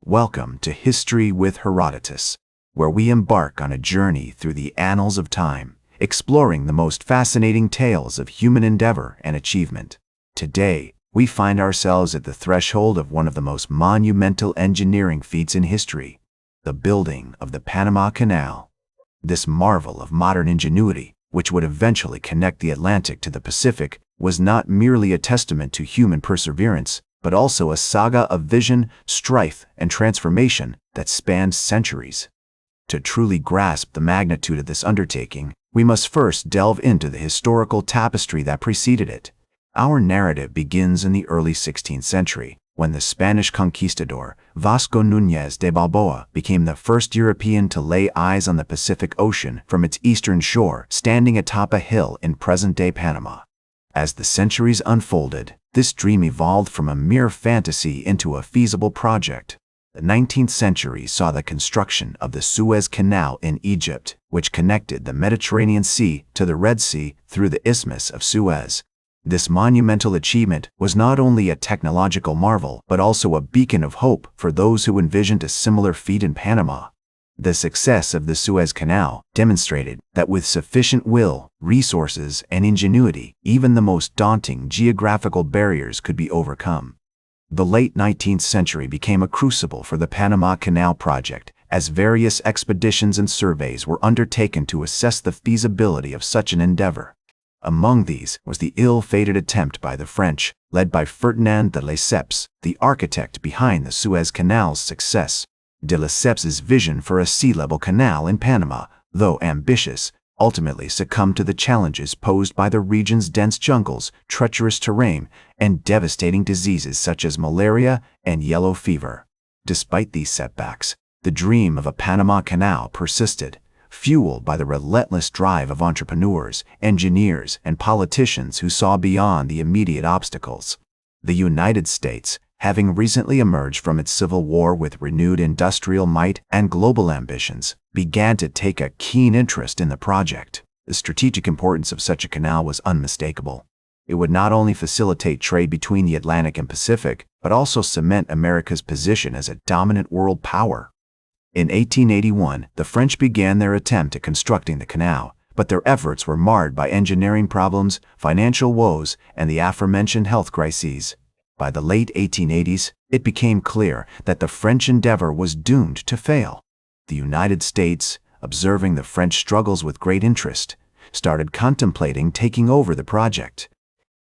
Welcome to History with Herodotus, where we embark on a journey through the annals of time, exploring the most fascinating tales of human endeavor and achievement. Today, we find ourselves at the threshold of one of the most monumental engineering feats in history, the building of the Panama Canal. This marvel of modern ingenuity, which would eventually connect the Atlantic to the Pacific, was not merely a testament to human perseverance, but also a saga of vision, strife, and transformation that spanned centuries. To truly grasp the magnitude of this undertaking, we must first delve into the historical tapestry that preceded it. Our narrative begins in the early 16th century, when the Spanish conquistador Vasco Núñez de Balboa became the first European to lay eyes on the Pacific Ocean from its eastern shore, standing atop a hill in present-day Panama. As the centuries unfolded, this dream evolved from a mere fantasy into a feasible project. The 19th century saw the construction of the Suez Canal in Egypt, which connected the Mediterranean Sea to the Red Sea through the Isthmus of Suez. This monumental achievement was not only a technological marvel, but also a beacon of hope for those who envisioned a similar feat in Panama. The success of the Suez Canal demonstrated that with sufficient will, resources, and ingenuity, even the most daunting geographical barriers could be overcome. The late 19th century became a crucible for the Panama Canal project, as various expeditions and surveys were undertaken to assess the feasibility of such an endeavor. Among these was the ill-fated attempt by the French, led by Ferdinand de Lesseps, the architect behind the Suez Canal's success. De Lesseps's vision for a sea-level canal in Panama, though ambitious, ultimately succumbed to the challenges posed by the region's dense jungles, treacherous terrain, and devastating diseases such as malaria and yellow fever. Despite these setbacks, the dream of a Panama Canal persisted, fueled by the relentless drive of entrepreneurs, engineers, and politicians who saw beyond the immediate obstacles. The United States, having recently emerged from its civil war with renewed industrial might and global ambitions, began to take a keen interest in the project. The strategic importance of such a canal was unmistakable. It would not only facilitate trade between the Atlantic and Pacific, but also cement America's position as a dominant world power. In 1881, the French began their attempt at constructing the canal, but their efforts were marred by engineering problems, financial woes, and the aforementioned health crises. By the late 1880s, it became clear that the French endeavor was doomed to fail. The United States, observing the French struggles with great interest, started contemplating taking over the project.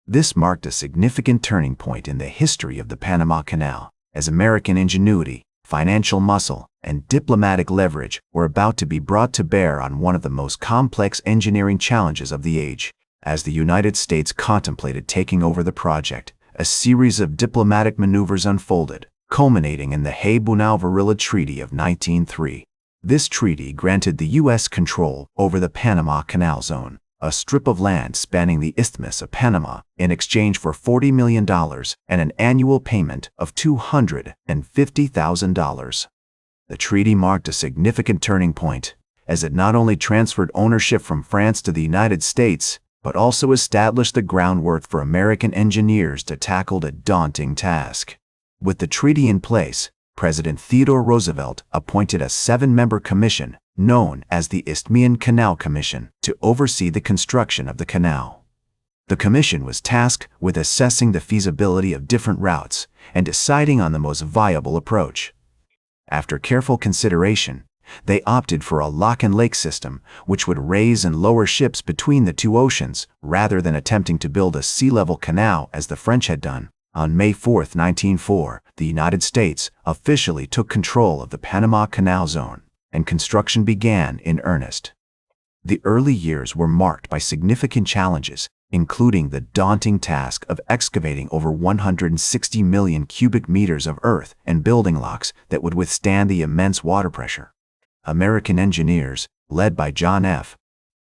This marked a significant turning point in the history of the Panama Canal, as American ingenuity, financial muscle, and diplomatic leverage were about to be brought to bear on one of the most complex engineering challenges of the age. As the United States contemplated taking over the project, a series of diplomatic maneuvers unfolded, culminating in the Hay-Bunau-Varilla Treaty of 1903. This treaty granted the U.S. control over the Panama Canal Zone, a strip of land spanning the Isthmus of Panama, in exchange for $40 million and an annual payment of $250,000. The treaty marked a significant turning point, as it not only transferred ownership from France to the United States, but also established the groundwork for American engineers to tackle the daunting task. With the treaty in place, President Theodore Roosevelt appointed a 7-member commission, known as the Isthmian Canal Commission, to oversee the construction of the canal. The commission was tasked with assessing the feasibility of different routes and deciding on the most viable approach. After careful consideration, they opted for a lock-and-lake system, which would raise and lower ships between the two oceans, rather than attempting to build a sea-level canal as the French had done. On May 4, 1904, the United States officially took control of the Panama Canal Zone, and construction began in earnest. The early years were marked by significant challenges, including the daunting task of excavating over 160 million cubic meters of earth and building locks that would withstand the immense water pressure. American engineers, led by John F.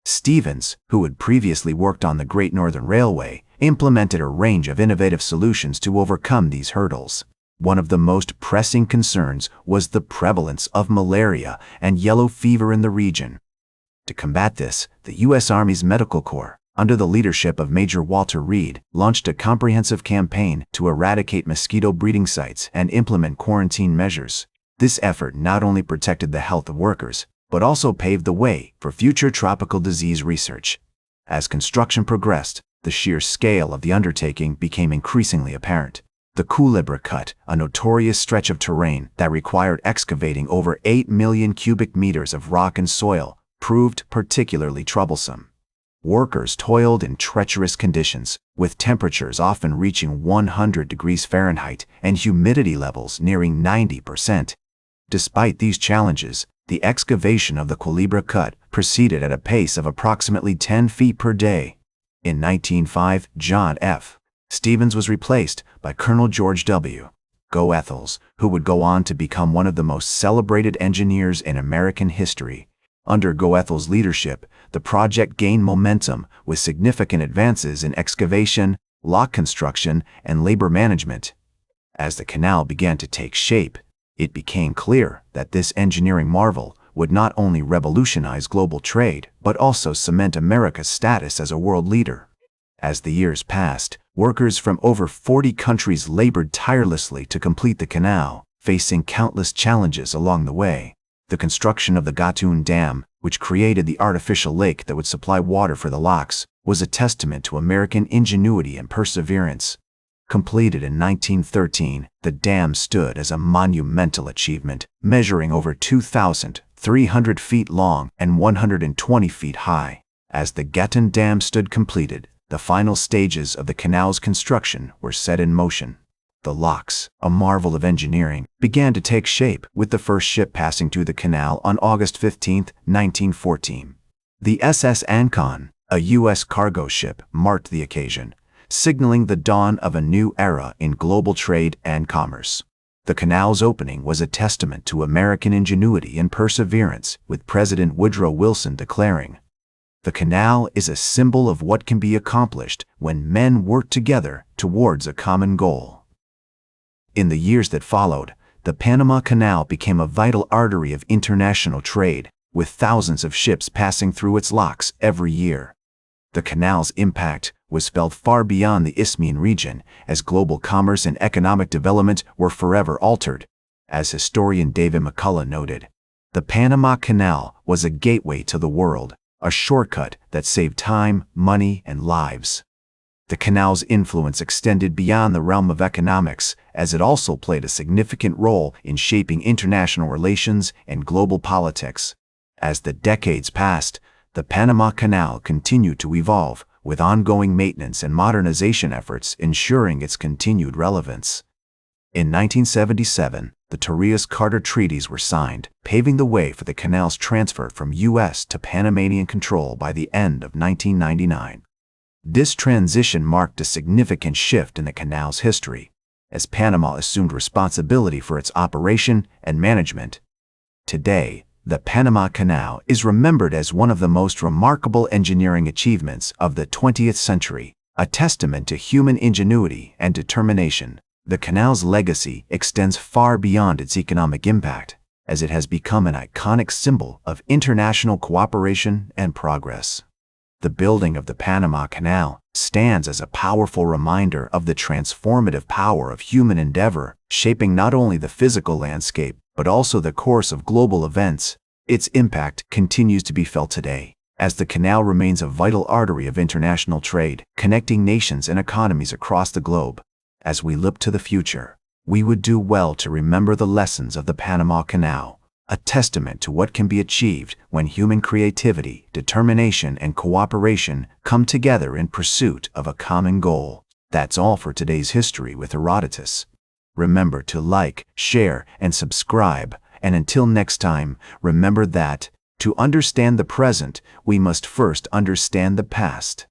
Stevens, who had previously worked on the Great Northern Railway, implemented a range of innovative solutions to overcome these hurdles. One of the most pressing concerns was the prevalence of malaria and yellow fever in the region. To combat this, the U.S. Army's Medical Corps, under the leadership of Major Walter Reed, launched a comprehensive campaign to eradicate mosquito breeding sites and implement quarantine measures. This effort not only protected the health of workers, but also paved the way for future tropical disease research. As construction progressed, the sheer scale of the undertaking became increasingly apparent. The Culebra Cut, a notorious stretch of terrain that required excavating over 8 million cubic meters of rock and soil, proved particularly troublesome. Workers toiled in treacherous conditions, with temperatures often reaching 100 degrees Fahrenheit and humidity levels nearing 90%. Despite these challenges, the excavation of the Culebra Cut proceeded at a pace of approximately 10 feet per day. In 1905, John F. Stevens was replaced by Colonel George W. Goethals, who would go on to become one of the most celebrated engineers in American history. Under Goethals' leadership, the project gained momentum with significant advances in excavation, lock construction, and labor management. As the canal began to take shape, it became clear that this engineering marvel would not only revolutionize global trade, but also cement America's status as a world leader. As the years passed, workers from over 40 countries labored tirelessly to complete the canal, facing countless challenges along the way. The construction of the Gatun Dam, which created the artificial lake that would supply water for the locks, was a testament to American ingenuity and perseverance. Completed in 1913, the dam stood as a monumental achievement, measuring over 2,300 feet long and 120 feet high. As the Gatun Dam stood completed, the final stages of the canal's construction were set in motion. The locks, a marvel of engineering, began to take shape, with the first ship passing through the canal on August 15, 1914. The SS Ancon, a U.S. cargo ship, marked the occasion, signaling the dawn of a new era in global trade and commerce. The canal's opening was a testament to American ingenuity and perseverance, with President Woodrow Wilson declaring, "The canal is a symbol of what can be accomplished when men work together towards a common goal." In the years that followed, the Panama Canal became a vital artery of international trade, with thousands of ships passing through its locks every year. The canal's impact was felt far beyond the Isthmian region, as global commerce and economic development were forever altered. As historian David McCullough noted, the Panama Canal was a gateway to the world, a shortcut that saved time, money, and lives. The canal's influence extended beyond the realm of economics, as it also played a significant role in shaping international relations and global politics. As the decades passed, the Panama Canal continued to evolve, with ongoing maintenance and modernization efforts ensuring its continued relevance. In 1977, the Torrijos-Carter Treaties were signed, paving the way for the canal's transfer from U.S. to Panamanian control by the end of 1999. This transition marked a significant shift in the canal's history, as Panama assumed responsibility for its operation and management. Today, the Panama Canal is remembered as one of the most remarkable engineering achievements of the 20th century, a testament to human ingenuity and determination. The canal's legacy extends far beyond its economic impact, as it has become an iconic symbol of international cooperation and progress. The building of the Panama Canal stands as a powerful reminder of the transformative power of human endeavor, shaping not only the physical landscape, but also the course of global events. Its impact continues to be felt today, as the canal remains a vital artery of international trade, connecting nations and economies across the globe. As we look to the future, we would do well to remember the lessons of the Panama Canal, a testament to what can be achieved when human creativity, determination, and cooperation come together in pursuit of a common goal. That's all for today's History with Herodotus. Remember to like, share, and subscribe. And until next time, remember that, to understand the present, we must first understand the past.